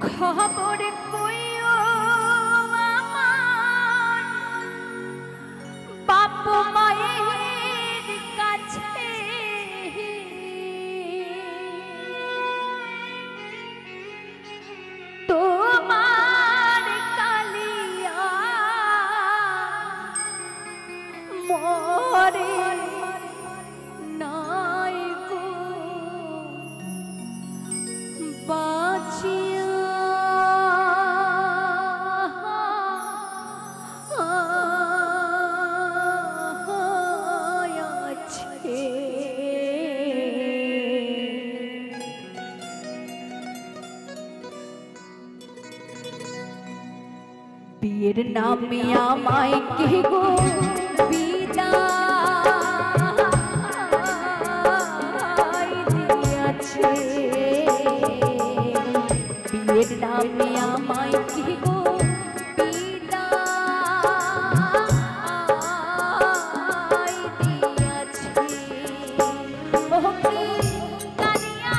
খবর কইও আমার বাপ মায়ের কাছে তোমার কালিয়া মরে নাই গো বাঁচিয়া বিয়ের নামে আমায় কে গো বিদায় দিয়াছে বিয়ের নামে আমায় কে গো বিদায় দিয়াছে ওকে কালিয়া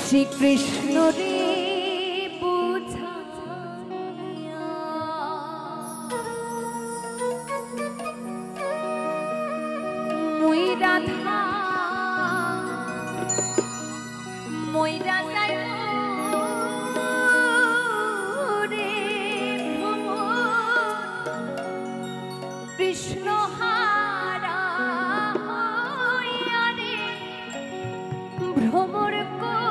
শ্রী কৃষ্ণ রে বুঝাইয়া মুই রাধা মইরা যাই রে কৃষ্ণ হারা হইয়া রে ভ্রমর কয়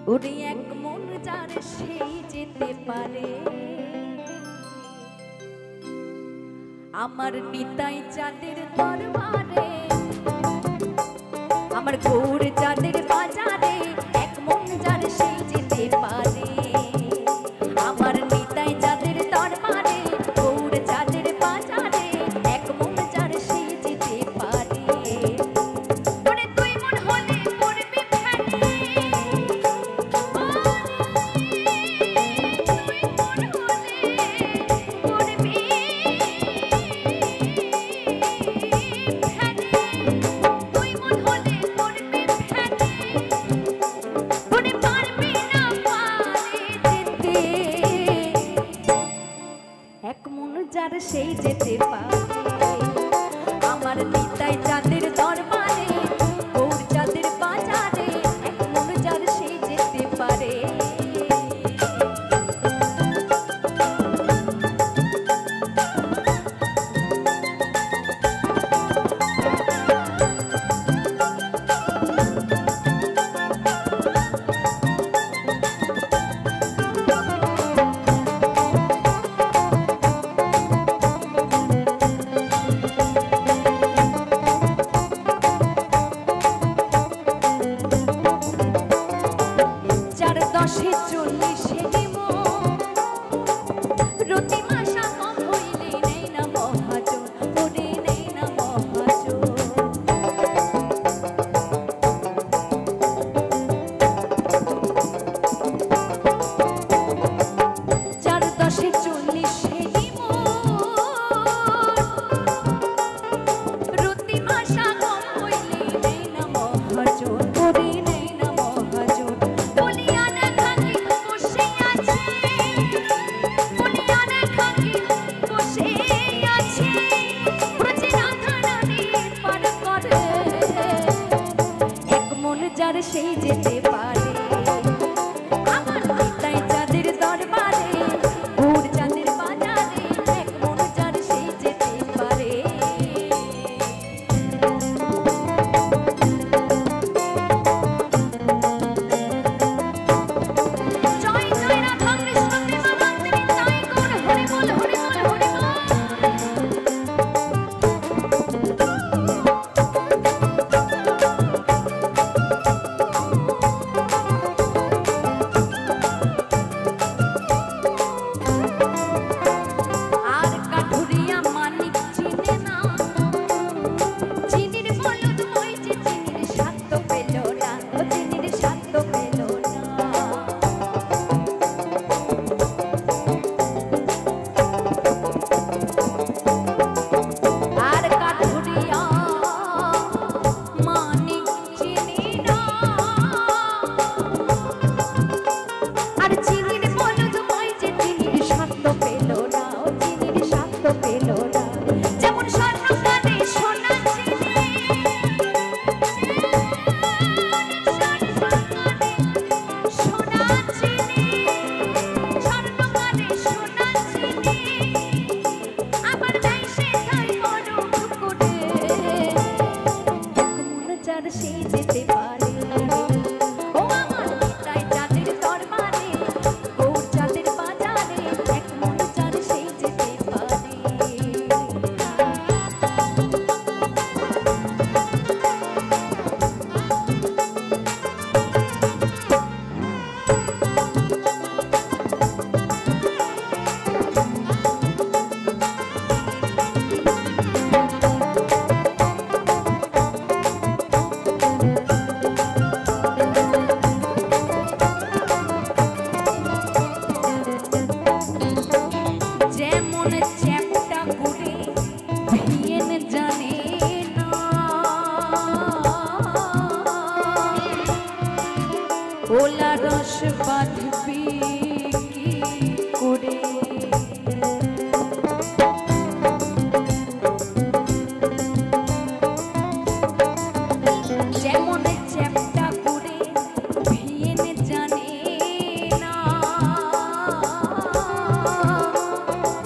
ওরে এক মন যার সেই যেতে পারে আমার নিতাই চাঁদের দরবারে আমার গৌর চাঁদের বাজারে এক মন যার সেই যেতে পারে আমার নিতাই চাঁদের দরবারে গৌর চাঁদের বাজারে এক মন যার সেই যেতে পারে ওরে তুই মন হলে পড়বি ফেলে তুই মন হলে পড়বি যার সেই যেতে পারে আমার নিতাই চাঁদের দরবারে গৌর চাঁদের বাজারে এক মন যার সেই যেতে পারে সেই যেতে পারে আমার নিতাই চাঁদের দরবারে গৌর চাঁদের বাজারে এক মন যার সেই যেতে পারে জয় জয় রাধা কৃষ্ণ প্রেমানন্দে নিতাই গৌর হরি বল হরি বল হরি বল সেই যেতে পারে ও আমার নিতাই চাঁদের দরবারে গৌর চাঁদের বাজারে এক মন যার সেই যেতে পারে ওলা রস বাঁধবি কি করে যেমন চ্যাপটা করে ভিয়েনে জানে না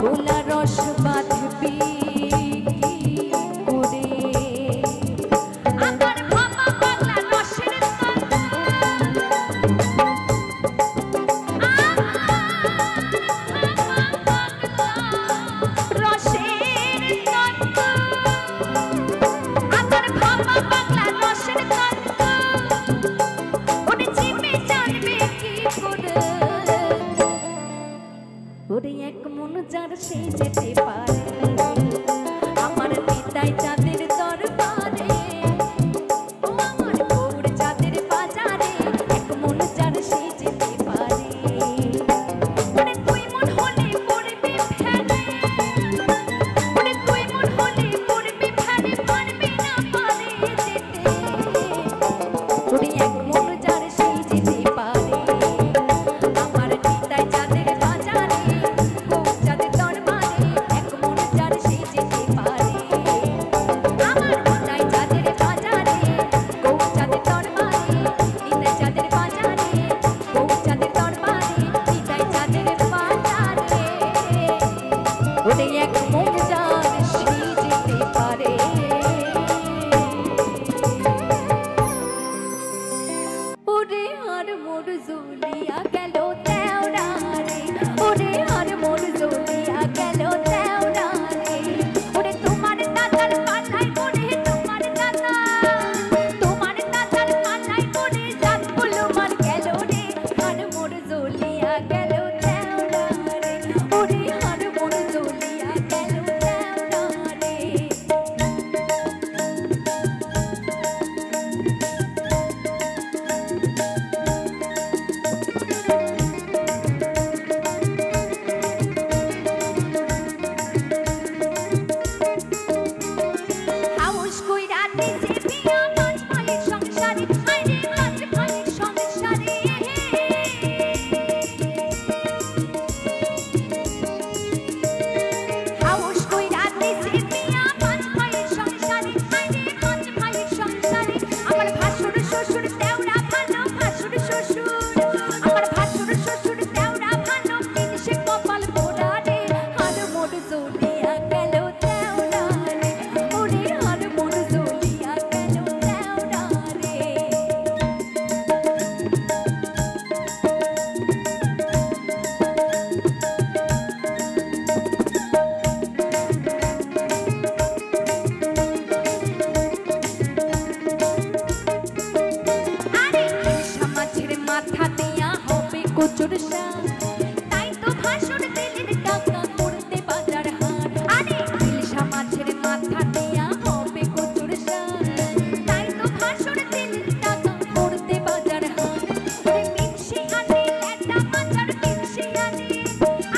ওলা রস বাঁধবি আমার ভাবা পাগলা রসের কচুর শাক তাই তো ভাসুর তেলের টাকা করতে বাজার হাট আরে ইলশা মাছের মাথা দিয়া হবে কচুর শাক তাই তো ভাসুর তেলের টাকা করতে বাজার হাট ওরে মিনসি আনি লেটা মাছার মিনসি আনি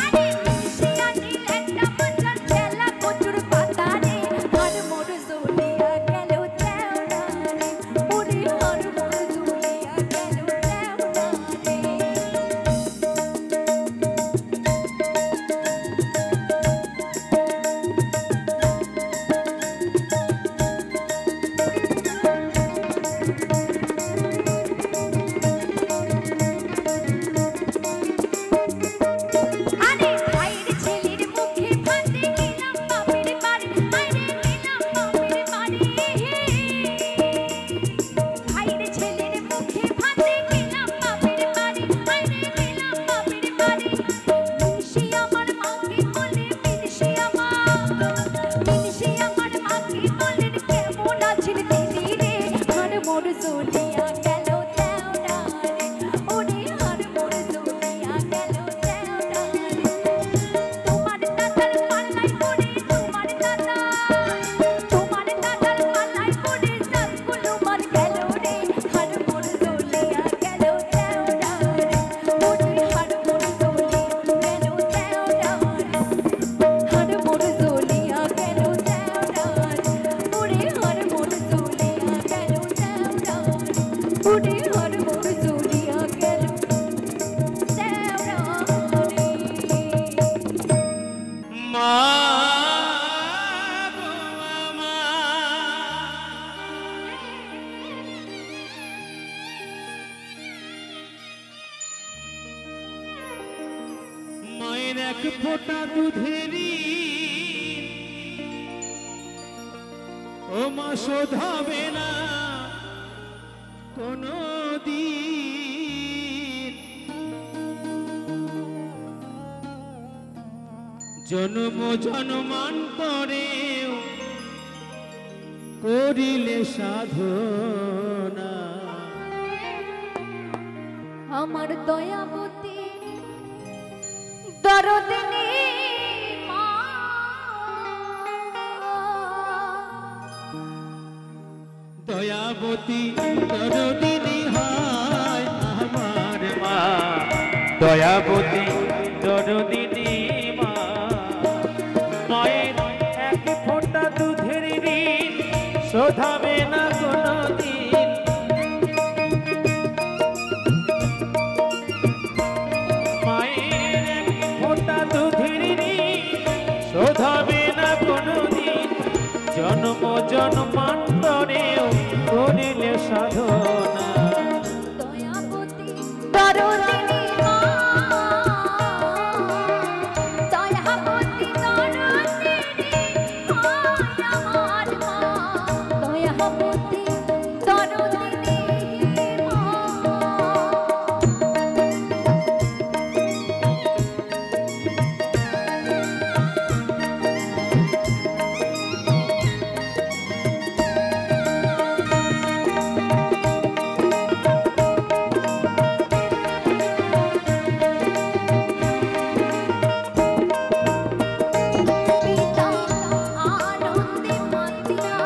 আরে মিনসি আনি লেটা মাছার চেলা কচুর পাতা রে আর মোর জুলিয়া গেল দেওনা রে ওরে আর মোর জুলিয়া গেল দেওনা রে আরে ভাইয়ের ছেলের মুখে ভাতে গেলাম বাপের বাড়ি আরে গেলাম বাপের বাড়ি ভাইয়ের ছেলের মুখে ভাতে গেলাম বাপের বাড়ি আরে গেলাম বাপের বাড়ি মিনসি আমার মাকে বলে মিনসি আমার মাকে বলেন কেমন আছেন দিদি রে আর মোর জুলিয়া গেল দেওনা রে ওরে আর মোর জুলিয়া গেল দেওনা রে তোমার দাদার পাল্লাই পড়ে তোমার দাদার পাল্লাই পড়ে জাতগুলো মার গেল রে আর মোর জুলিয়া গেল দেওনা রে ওরে আর মোর জুলিয়া গেল দেওনা রে আর মোর জুলিয়া গেল দেওনা রে ওরে আর মোর জুলিয়া গেল দেওনা রে ওরে আর মোর জুলিয়া গেল দেওনা রে মা গো মায়ের এক ফোঁটা দুধেরি ও মা শোধাবে না কোনো দিন জন্ম জন্মান্তরেও করিলে সাধনা আমার দয়াবতী দরদিনী মা দয়াবতী দরদিনী হয় আমার মা দয়াবতী দরদিনী মা মায়ের এক ফোঁটা দুধের ঋণ শোধাবে না কোনোদিন মায়ের এক ফোঁটা দুধের ঋণ শোধাবে না কোনোদিন জন্ম জন্মান্তরেও করিলে সাধনা দয়াবতী দরদিনী মা দয়াবতী দরদিনী হয় আমার মা দয়াবতী দরদিনী মা পিতা আনন্দে মাতিয়া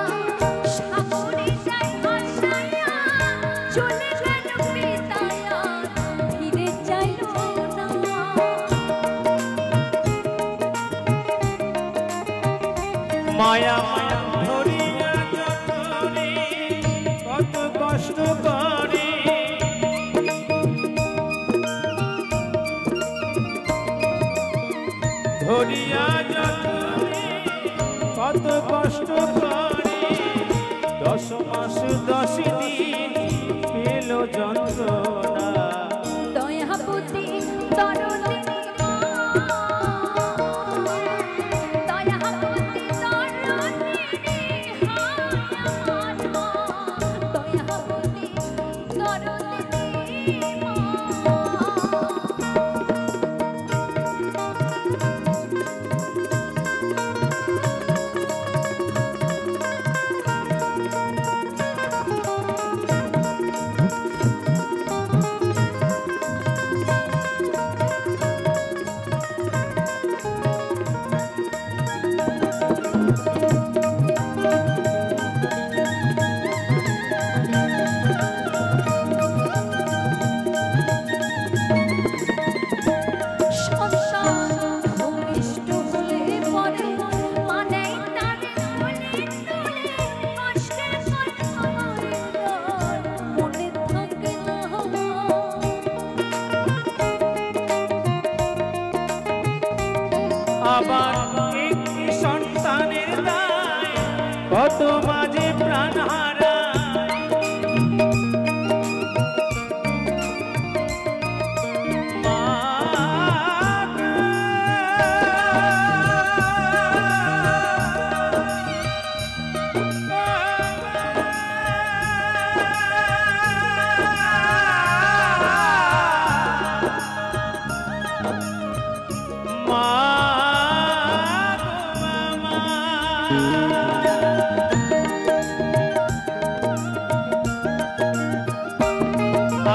সাগরে যায় ভাসায়া চলে গেল পিতায়া ফিরে চাইল না মায়া মায়া ধরিয়া যতনে কত কষ্ট করে ধরিয়া যতনে কত কষ্ট করে 10 মাস 10 দিন পেল যন্ত্রণা দয়াবতী দরদিনী মা দয়াবতী দরদিনী হয় আমার মা দয়াবতী দরদিনী মা আবার একটি সন্তানের দায় কত মাঝে প্রাণ হারায়। মা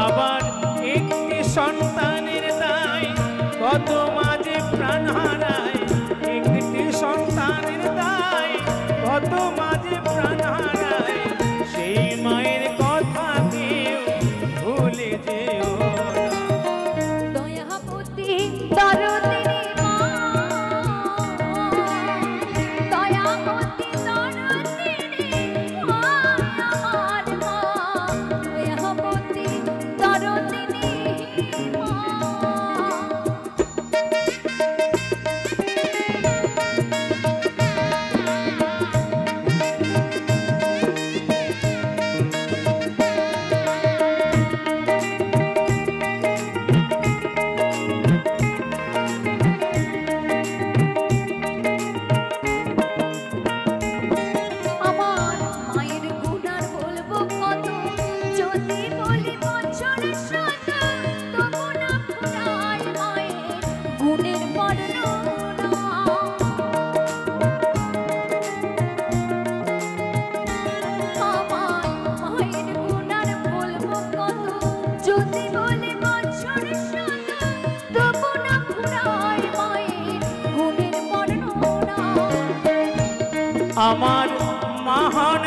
আবার একটি সন্তানের দায় কত মাঝে প্রাণ হারায়। একটি সন্তানের দায় কত মাঝে প্রাণ হারায়। সেই মায়ের কথা কেউ ভুলে যেও না। দয়াবতী দরদিনী মা, দয়াবতী দরদিনী মা আমার মা, দয়াবতী দরদিনী মা। আমার মায়ের গুণ আর বলবো কত, যদি বলি বছরের শত, তবু না ফুরায় মায়ের গুণের বর্ণনা। আমার মায়ের গুণ আর বলবো কত, যদি বলি বছরের শত, তবু না ফুরায় মায়ের গুণের বর্ণনা। আমার মহান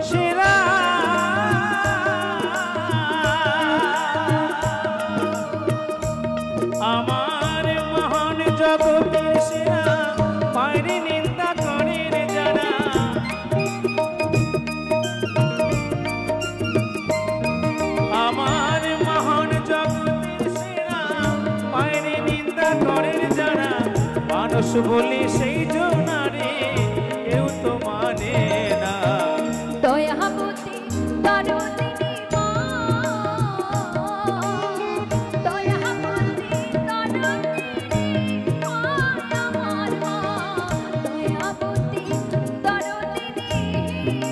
সেরা আমার মহান জগতের সেরা মায়ের নিন্দা করেন যারা। আমার মহান জগতের সেরা মায়ের নিন্দা করেন যারা। মানুষ বলে সেই জনারে কেউ তো মানে না। দয়াবতী দরদিনী মা, দয়াবতী দরদিনী মা আমার মা, দয়াবতী দরদিনী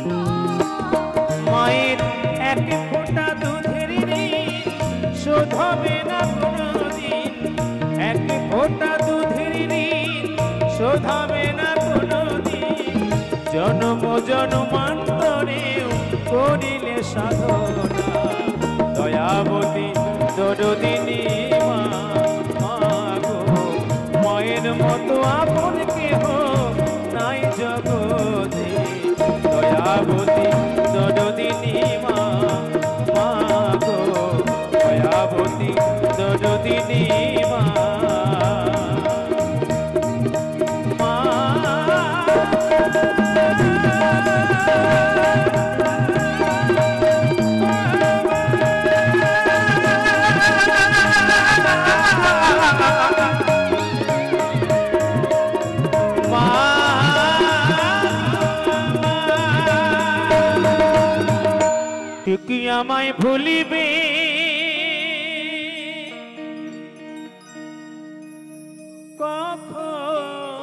মা। মায়ের এক ফোঁটা দুধের ঋণ শোধ হবে না কোনোদিন। এক ফোঁটা দুধের ঋণ শোধ হবে না কোনোদিন। জন্ম জন্মান্তরেও করিলে সাধনা। দয়াবতী দরদিনী মা, মা গো, মায়ের মতো আপন কেহ নাই জগতে। দয়াবতী দরদিনী মা, মা গো, দয়াবতী দরদিনী মা। কি আমায় ভুলিবে কখনে।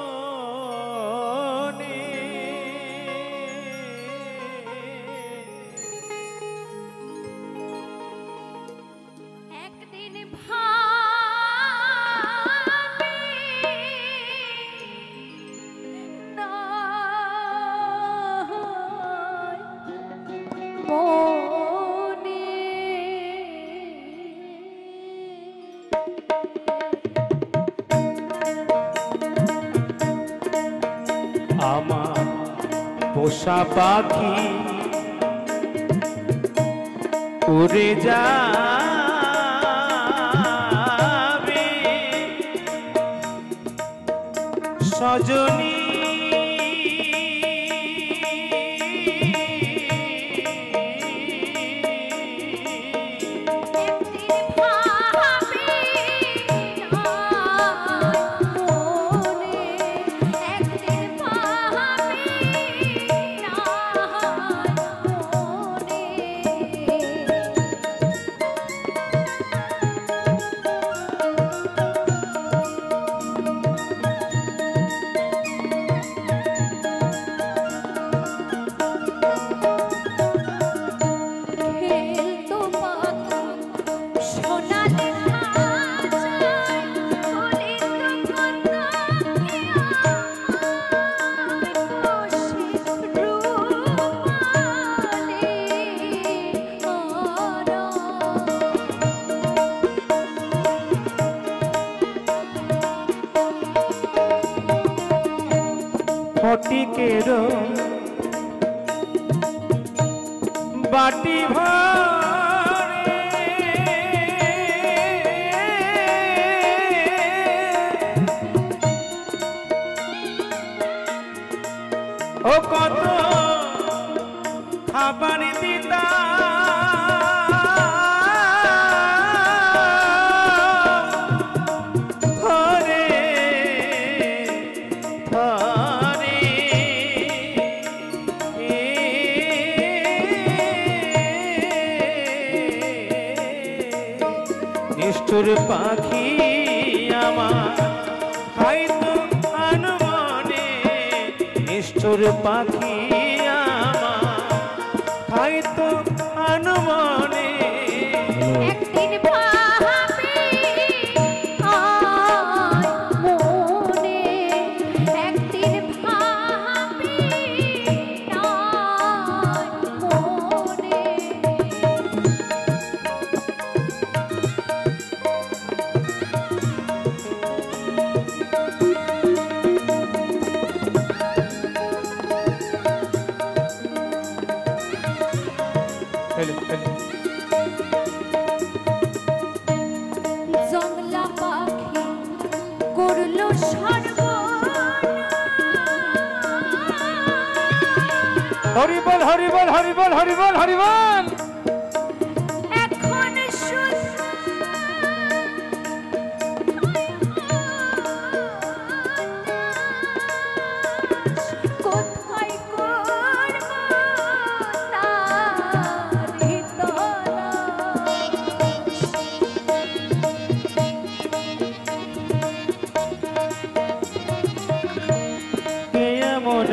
একদিন ভাবি না মনে, আমার পোষা পাখি উড়ে যাবে সজনী। একদিন ভাবি না ফটিকের বাটি ভরে ও কত খাবার দিতা ধরে ধরে নিষ্ঠুর পাখি আমার খাইতো আনমনে নিষ্ঠুর পাখি আমার খাইতো আনমনে একদিন ভাবি আয় মনে একদিন ভাবি আয় মনে জংলা পাখি করলো হরিবল হরিবল হরিবল হরিবল হরিবল এখন কোথায় করব তারি এমন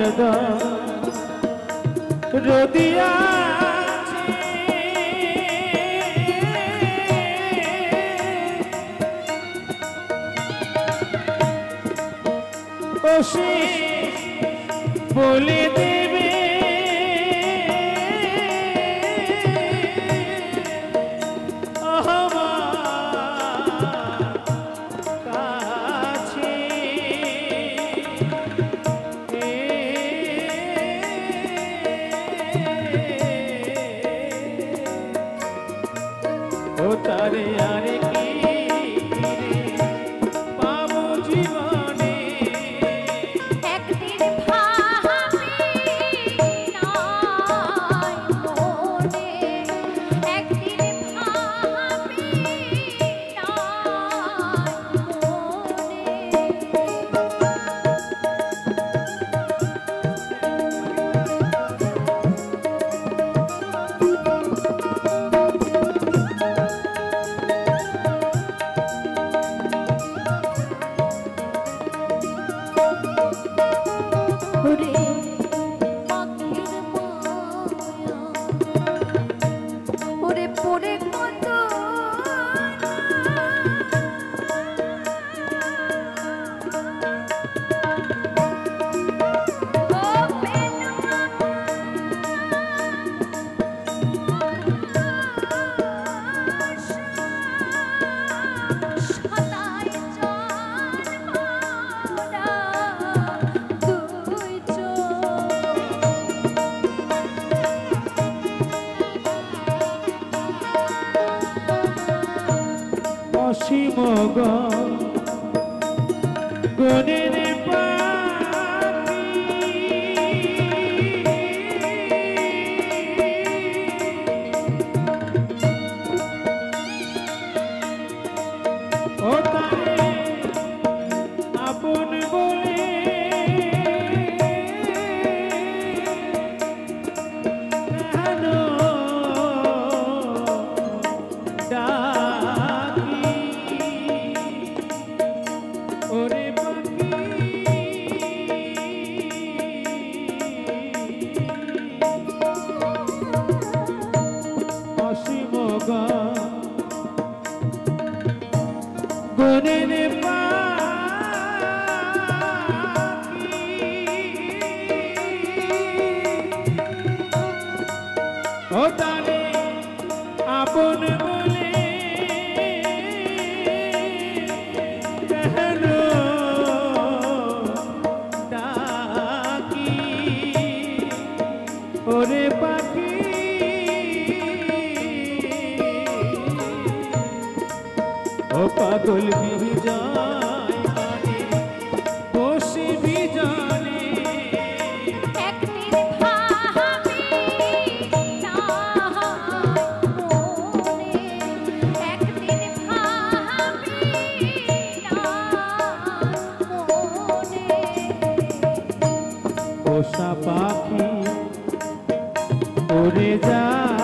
রদিয়া বলে দেবে আমার কাছে ও তারে আরে কি পাবো জীবনে একদিন ভাবি আয় মনে একদিন ভাবি ওরে পাখির মায়া ওরে পড়ে কত অসীম গনের ও তারে আপন বলে কেন ডাকি ওরে পাখি অসীম গনের ও তারে আপন বলে কেন ডাকি ও পাগল বিজয় মানে বসে বিজানে একদিন ভাবি মনে, একদিন ভাবি মনে। পোষা পাখি উড়ে যায়